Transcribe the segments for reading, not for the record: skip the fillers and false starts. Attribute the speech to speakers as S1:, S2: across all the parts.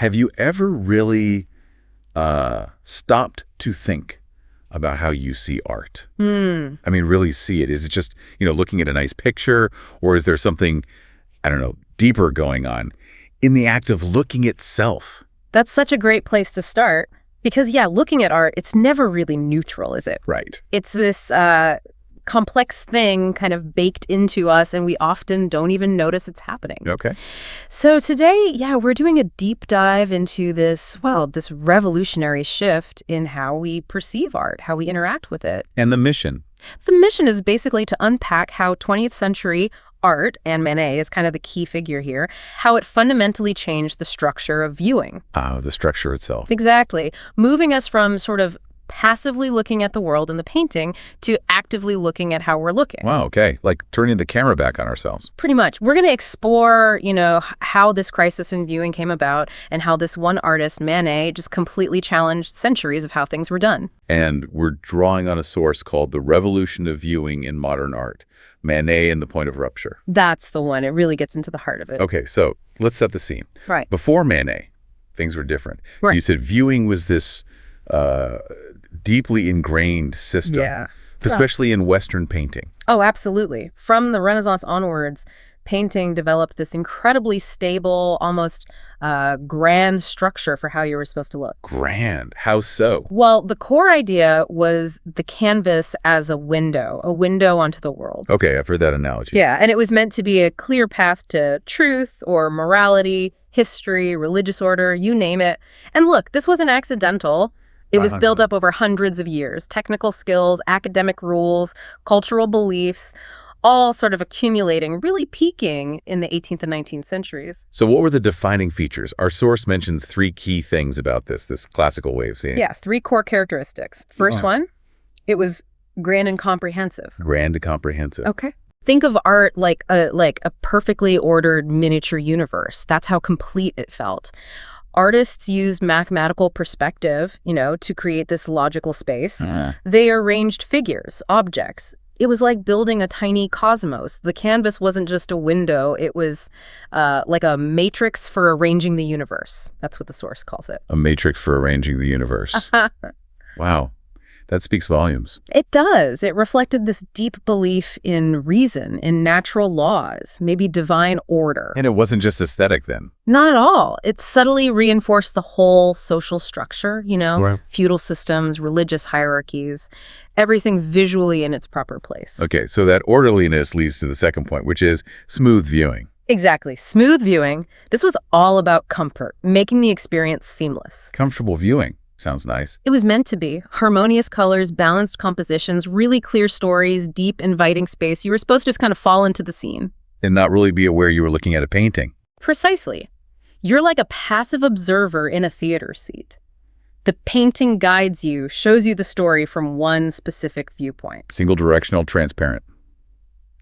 S1: Have you ever really stopped to think about how you see art? I mean, really see it. Is it just, looking at a nice picture, or is there something, I don't know, deeper going on in the act of looking itself?
S2: That's such a great place to start because, looking at art, it's never really neutral, is it?
S1: Right.
S2: It's this complex thing kind of baked into us, and we often don't even notice it's happening.
S1: Okay.
S2: So today, we're doing a deep dive into this revolutionary shift in how we perceive art, how we interact with it.
S1: And the mission?
S2: The mission is basically to unpack how 20th century art, and Manet is kind of the key figure here, how it fundamentally changed the structure of viewing.
S1: The structure itself.
S2: Exactly. Moving us from sort of passively looking at the world in the painting to actively looking at how we're looking.
S1: Wow, okay. Like turning the camera back on ourselves.
S2: Pretty much. We're going to explore, how this crisis in viewing came about and how this one artist, Manet, just completely challenged centuries of how things were done.
S1: And we're drawing on a source called The Revolution of Viewing in Modern Art, Manet and the Point of Rupture.
S2: That's the one. It really gets into the heart of it.
S1: Okay, so let's set the scene.
S2: Right.
S1: Before Manet, things were different.
S2: Right.
S1: You said viewing was this deeply ingrained system, especially in Western painting.
S2: Oh, absolutely. From the Renaissance onwards, painting developed this incredibly stable, almost grand structure for how you were supposed to look.
S1: Grand? How so?
S2: Well, the core idea was the canvas as a window onto the world.
S1: Okay, I've heard that analogy.
S2: Yeah, and it was meant to be a clear path to truth or morality, history, religious order, you name it. And look, this wasn't accidental. It was built up over hundreds of years. Technical skills, academic rules, cultural beliefs, all sort of accumulating, really peaking in the 18th and 19th centuries.
S1: So what were the defining features? Our source mentions three key things about this classical way of seeing.
S2: Yeah, three core characteristics. First one, it was grand and comprehensive.
S1: Grand and comprehensive.
S2: Okay. Think of art like a perfectly ordered miniature universe. That's how complete it felt. Artists used mathematical perspective, to create this logical space. They arranged figures, objects. It was like building a tiny cosmos. The canvas wasn't just a window. It was like a matrix for arranging the universe. That's what the source calls it.
S1: A matrix for arranging the universe. Wow. That speaks volumes.
S2: It does. It reflected this deep belief in reason, in natural laws, maybe divine order.
S1: And it wasn't just aesthetic then?
S2: Not at all. It subtly reinforced the whole social structure,
S1: Right.
S2: Feudal systems, religious hierarchies, everything visually in its proper place.
S1: Okay, so that orderliness leads to the second point, which is smooth viewing.
S2: Exactly. Smooth viewing. This was all about comfort, making the experience seamless.
S1: Comfortable viewing. Sounds nice.
S2: It was meant to be. Harmonious colors, balanced compositions, really clear stories, deep, inviting space. You were supposed to just kind of fall into the scene.
S1: And not really be aware you were looking at a painting.
S2: Precisely. You're like a passive observer in a theater seat. The painting guides you, shows you the story from one specific viewpoint.
S1: Single directional, transparent.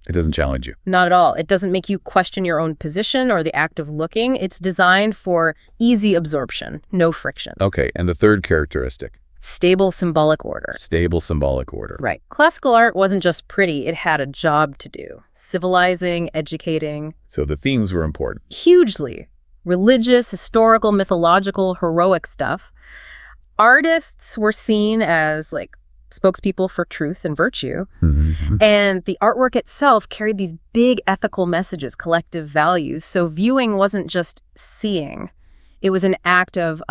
S1: It doesn't challenge you.
S2: Not at all. It doesn't make you question your own position or the act of looking. It's designed for easy absorption, no friction.
S1: Okay, and the third characteristic?
S2: Stable symbolic order.
S1: Stable symbolic order.
S2: Right. Classical art wasn't just pretty, it had a job to do. Civilizing, educating.
S1: So the themes were important.
S2: Hugely. Religious, historical, mythological, heroic stuff. Artists were seen as spokespeople for truth and virtue.
S1: Mm-hmm.
S2: And the artwork itself carried these big ethical messages, collective values. So viewing wasn't just seeing. It was an act of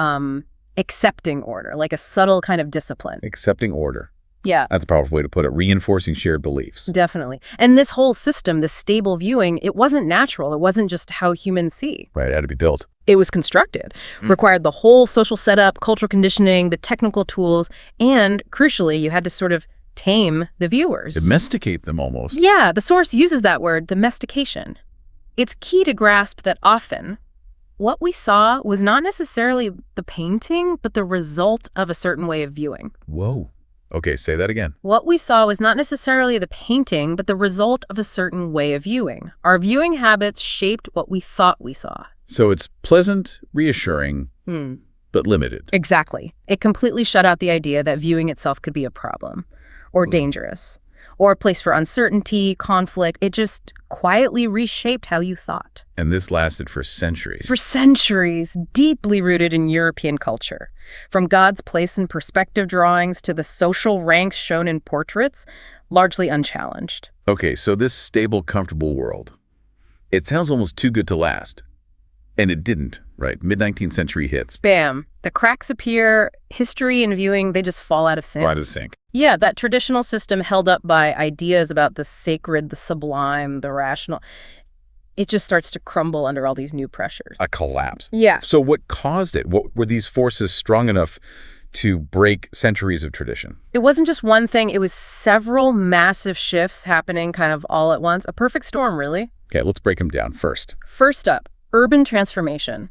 S2: accepting order, like a subtle kind of discipline.
S1: Accepting order.
S2: Yeah.
S1: That's a powerful way to put it. Reinforcing shared beliefs.
S2: Definitely. And this whole system, this stable viewing, it wasn't natural. It wasn't just how humans see.
S1: Right, it had to be built.
S2: It was constructed, required the whole social setup, cultural conditioning, the technical tools, and crucially, you had to sort of tame the viewers.
S1: Domesticate them almost.
S2: Yeah, the source uses that word, domestication. It's key to grasp that often what we saw was not necessarily the painting, but the result of a certain way of viewing.
S1: Whoa. Okay, say that again.
S2: What we saw was not necessarily the painting, but the result of a certain way of viewing. Our viewing habits shaped what we thought we saw.
S1: So it's pleasant, reassuring, but limited.
S2: Exactly. It completely shut out the idea that viewing itself could be a problem or dangerous. or a place for uncertainty, conflict. It just quietly reshaped how you thought.
S1: And this lasted for centuries.
S2: For centuries, deeply rooted in European culture. From God's place in perspective drawings to the social ranks shown in portraits, largely unchallenged.
S1: Okay, so this stable, comfortable world, it sounds almost too good to last. And it didn't, right? Mid-19th century hits.
S2: Bam. The cracks appear, history and viewing, they just fall out of sync.
S1: Right as sync.
S2: Yeah, that traditional system held up by ideas about the sacred, the sublime, the rational, it just starts to crumble under all these new pressures.
S1: A collapse.
S2: Yeah.
S1: So what caused it? What were these forces strong enough to break centuries of tradition?
S2: It wasn't just one thing. It was several massive shifts happening kind of all at once. A perfect storm, really.
S1: Okay, let's break them down first.
S2: First up, urban transformation.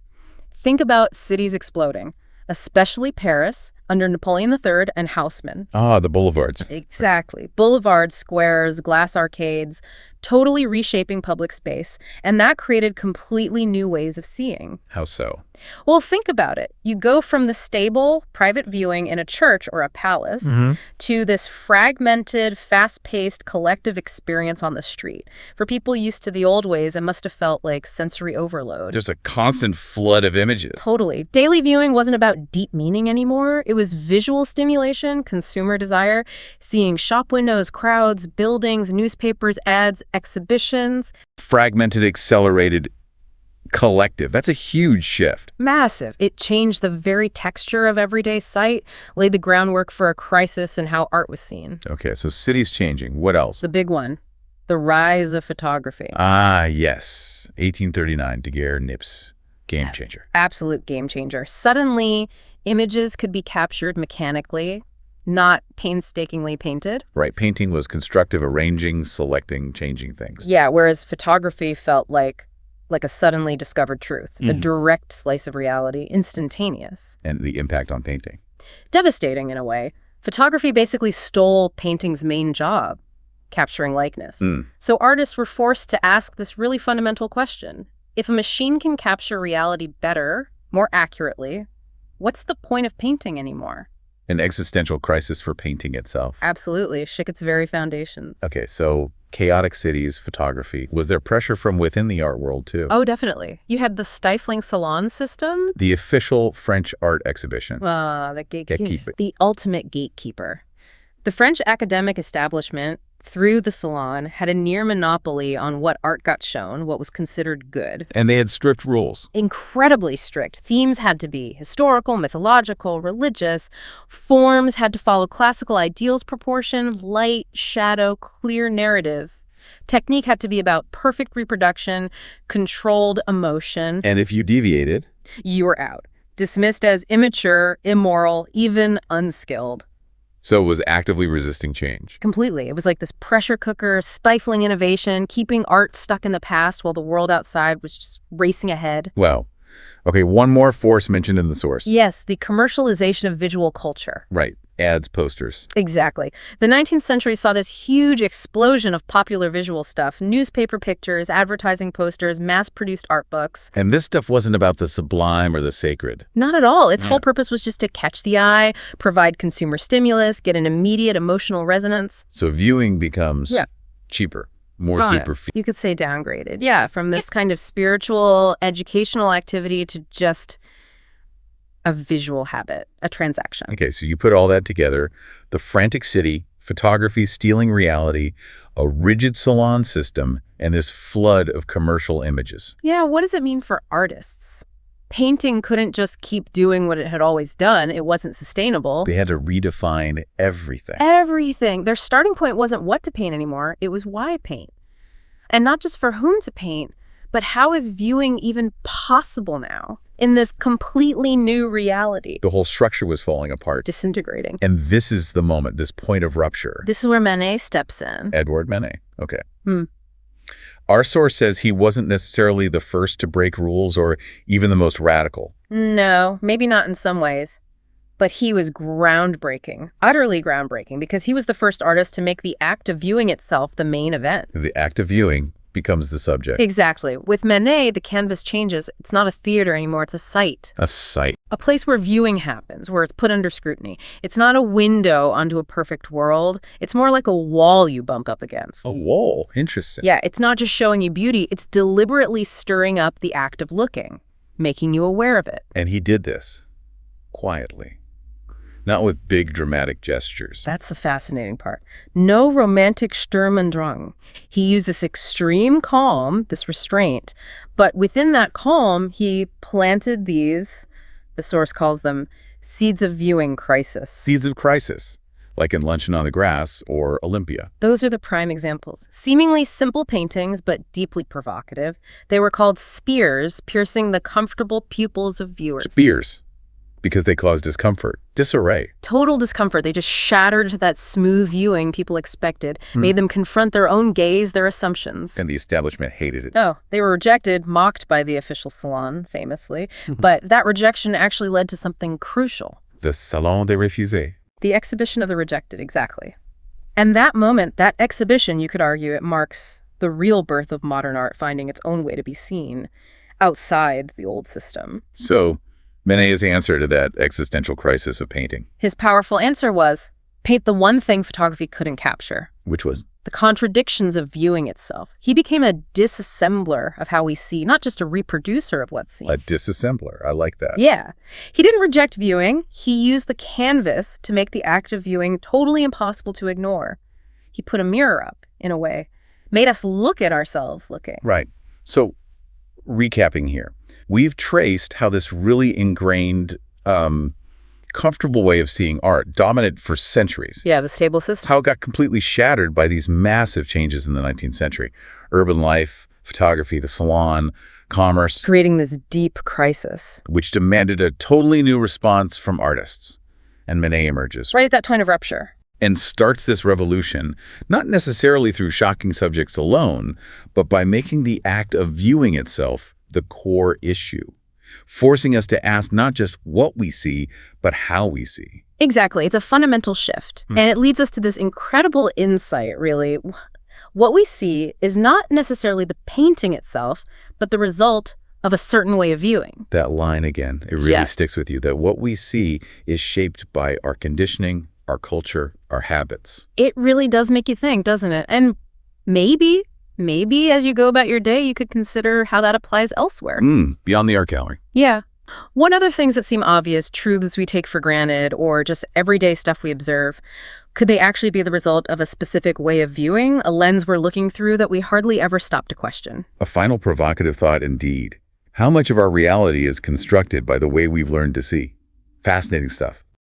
S2: Think about cities exploding, especially Paris under Napoleon III and Haussmann.
S1: Ah, the boulevards.
S2: Exactly. Boulevards, squares, glass arcades, totally reshaping public space. And that created completely new ways of seeing.
S1: How so?
S2: Well, think about it. You go from the stable, private viewing in a church or a palace to this fragmented, fast-paced, collective experience on the street. For people used to the old ways, it must have felt like sensory overload.
S1: Just a constant flood of images.
S2: Totally. Daily viewing wasn't about deep meaning anymore. It was visual stimulation, consumer desire, seeing shop windows, crowds, buildings, newspapers, ads, exhibitions.
S1: Fragmented, accelerated, collective. That's a huge shift.
S2: Massive. It changed the very texture of everyday sight, laid the groundwork for a crisis in how art was seen.
S1: Okay, so cities changing. What else?
S2: The big one, the rise of photography.
S1: Ah, yes. 1839, Daguerre-Niepce. Game changer.
S2: Absolute game changer. Suddenly, images could be captured mechanically, not painstakingly painted.
S1: Right, painting was constructive, arranging, selecting, changing things.
S2: Yeah, whereas photography felt like a suddenly discovered truth, a direct slice of reality, instantaneous.
S1: And the impact on painting.
S2: Devastating in a way. Photography basically stole painting's main job, capturing likeness. So artists were forced to ask this really fundamental question. If a machine can capture reality better, more accurately, what's the point of painting anymore?
S1: An existential crisis for painting itself.
S2: Absolutely. Shook its very foundations.
S1: Okay, so chaotic cities, photography. Was there pressure from within the art world, too?
S2: Oh, definitely. You had the stifling salon system.
S1: The official French art exhibition.
S2: The
S1: Gatekeeper.
S2: The ultimate gatekeeper. The French academic establishment, through the Salon, had a near monopoly on what art got shown, what was considered good.
S1: And they had strict rules.
S2: Incredibly strict. Themes had to be historical, mythological, religious. Forms had to follow classical ideals proportion, light, shadow, clear narrative. Technique had to be about perfect reproduction, controlled emotion.
S1: And if you deviated,
S2: you were out. Dismissed as immature, immoral, even unskilled.
S1: So it was actively resisting change.
S2: Completely. It was like this pressure cooker, stifling innovation, keeping art stuck in the past while the world outside was just racing ahead.
S1: Wow. Okay, one more force mentioned in the source.
S2: Yes, the commercialization of visual culture.
S1: Right. Ads, posters.
S2: Exactly. The 19th century saw this huge explosion of popular visual stuff. Newspaper pictures, advertising posters, mass-produced art books.
S1: And this stuff wasn't about the sublime or the sacred.
S2: Not at all. Its whole purpose was just to catch the eye, provide consumer stimulus, get an immediate emotional resonance.
S1: So viewing becomes cheaper, more superficial.
S2: You could say downgraded. Yeah, from this kind of spiritual, educational activity to just a visual habit, a transaction.
S1: Okay, so you put all that together, the frantic city, photography stealing reality, a rigid salon system, and this flood of commercial images.
S2: Yeah, what does it mean for artists? Painting couldn't just keep doing what it had always done. It wasn't sustainable.
S1: They had to redefine everything.
S2: Everything. Their starting point wasn't what to paint anymore. It was why paint. And not just for whom to paint, but how is viewing even possible now in this completely new reality?
S1: The whole structure was falling apart.
S2: Disintegrating.
S1: And this is the moment, this point of rupture.
S2: This is where Manet steps in.
S1: Edouard Manet. Okay. Our source says he wasn't necessarily the first to break rules or even the most radical.
S2: No, maybe not in some ways. But he was groundbreaking, utterly groundbreaking, because he was the first artist to make the act of viewing itself the main event.
S1: The act of viewing becomes the subject.
S2: Exactly. With Manet, the canvas changes. It's not a theater anymore. It's a site.
S1: A sight.
S2: A place where viewing happens, where it's put under scrutiny. It's not a window onto a perfect world. It's more like a wall you bump up against.
S1: A wall. Interesting.
S2: Yeah, it's not just showing you beauty. It's deliberately stirring up the act of looking, making you aware of it.
S1: And he did this quietly, not with big dramatic gestures.
S2: That's the fascinating part. No romantic Sturm und Drang. He used this extreme calm, this restraint, but within that calm, he planted these, the source calls them, seeds of viewing crisis.
S1: Seeds of crisis, like in Luncheon on the Grass or Olympia.
S2: Those are the prime examples. Seemingly simple paintings, but deeply provocative. They were called spears, piercing the comfortable pupils of viewers.
S1: Spears, because they cause discomfort, disarray.
S2: Total discomfort. They just shattered that smooth viewing people expected, made them confront their own gaze, their assumptions.
S1: And the establishment hated it.
S2: Oh, they were rejected, mocked by the official salon, famously. But that rejection actually led to something crucial.
S1: The Salon des Refusés.
S2: The exhibition of the rejected, exactly. And that moment, that exhibition, you could argue, it marks the real birth of modern art finding its own way to be seen outside the old system.
S1: So, Manet's answer to that existential crisis of painting,
S2: His powerful answer was, paint the one thing photography couldn't capture.
S1: which was
S2: The contradictions of viewing itself. He became a disassembler of how we see, not just a reproducer of what's seen.
S1: a disassembler. I like that.
S2: Yeah. He didn't reject viewing. He used the canvas to make the act of viewing totally impossible to ignore. He put a mirror up, in a way, made us look at ourselves looking.
S1: Right. So, recapping here, we've traced how this really ingrained, comfortable way of seeing art dominated for centuries.
S2: Yeah, the stable system.
S1: How it got completely shattered by these massive changes in the 19th century. Urban life, photography, the salon, commerce,
S2: Creating this deep crisis.
S1: which demanded a totally new response from artists. And Manet emerges
S2: Right at that point of rupture.
S1: and starts this revolution, not necessarily through shocking subjects alone, but by making the act of viewing itself the core issue, forcing us to ask not just what we see, but how we see.
S2: Exactly. It's a fundamental shift. And it leads us to this incredible insight, really. What we see is not necessarily the painting itself, but the result of a certain way of viewing.
S1: That line again, it really
S2: Yeah.
S1: sticks with you, that what we see is shaped by our conditioning, our culture, our habits.
S2: It really does make you think, doesn't it? And maybe as you go about your day, you could consider how that applies elsewhere.
S1: Beyond the art gallery.
S2: Yeah. One other things that seem obvious, truths we take for granted, or just everyday stuff we observe, could they actually be the result of a specific way of viewing, a lens we're looking through that we hardly ever stop to question?
S1: A final provocative thought indeed. How much of our reality is constructed by the way we've learned to see? Fascinating stuff.